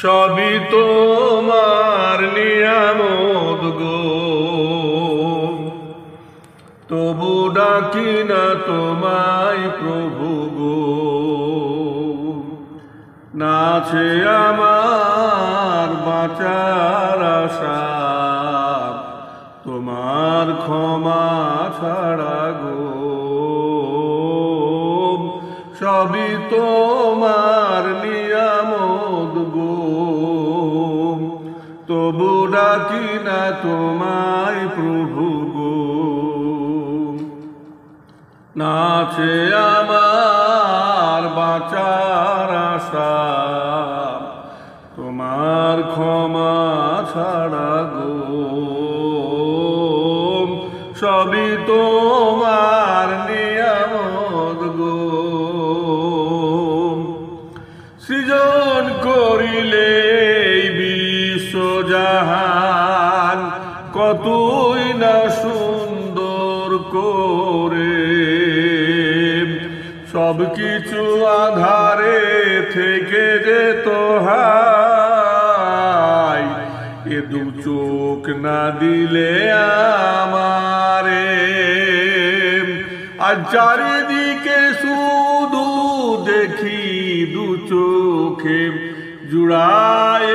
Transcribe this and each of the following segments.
সবই তোমার নিয়ামত গো, তবু ডাকি না তোমায় প্রভু গো। নাছে আমার বাঁচার আশা, তোমার ক্ষমা ছাড়া গো। সবই তোমার নিয়ামত গো, তবু ডাকি না তোমায় প্রভু গো। নাছে আমার বাঁচার আশা, তোমার ক্ষমা ছাড়া গো। সবই তোমার নিয়ামত গো। সৃজন করিলে বিশ্বজাহান, কতই না সুন্দর করে। সব কিছু আধারে থেকে যেত হায়, এ দু চোখ না দিলে আমারে। আর চারিদিকে শুধু দেখি দু চোখে, জুড়ায়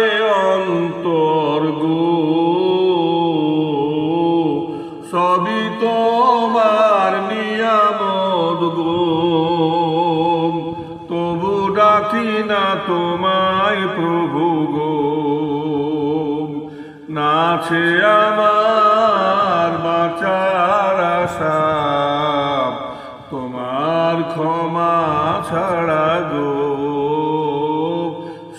অন্তর গো। সবই তোমার নিয়ামত গো, তবু ডাকি না তোমায় প্রভু গো। নাছে আমার বাঁচার আশা, তোমার ক্ষমা ছাড়া গো।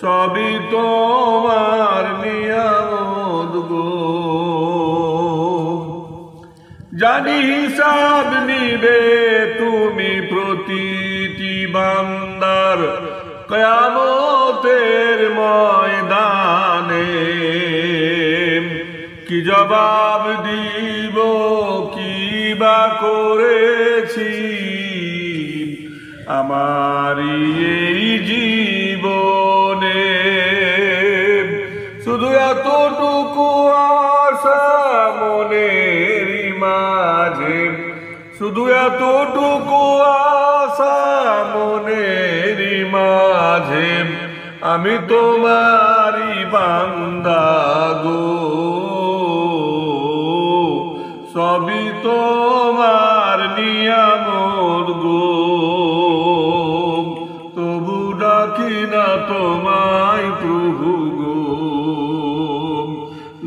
সবই তোমার নিয়ামত গো। জানি হিসাব নিবে তুমি প্রতিটি বান্দার, কিয়ামতের ময়দানে। কি জবাব দিব, কি বা করেছি আমারি এই জীবনে। শুধু এতটুকু আশা মনের মাঝে, শুধু এতটুকু আশা মনের মাঝে। আমি তোমারি বান্দা গো, সবই তোমার নিয়ামত গো, তবু ডাকি না তোমায় প্রভু গো।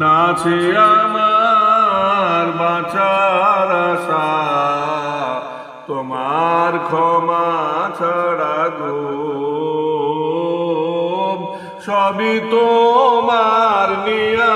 নাছে আমার বাঁচার আশা, তোমার ক্ষমা ছাড়া গো। সবই তোমার নিয়ামত।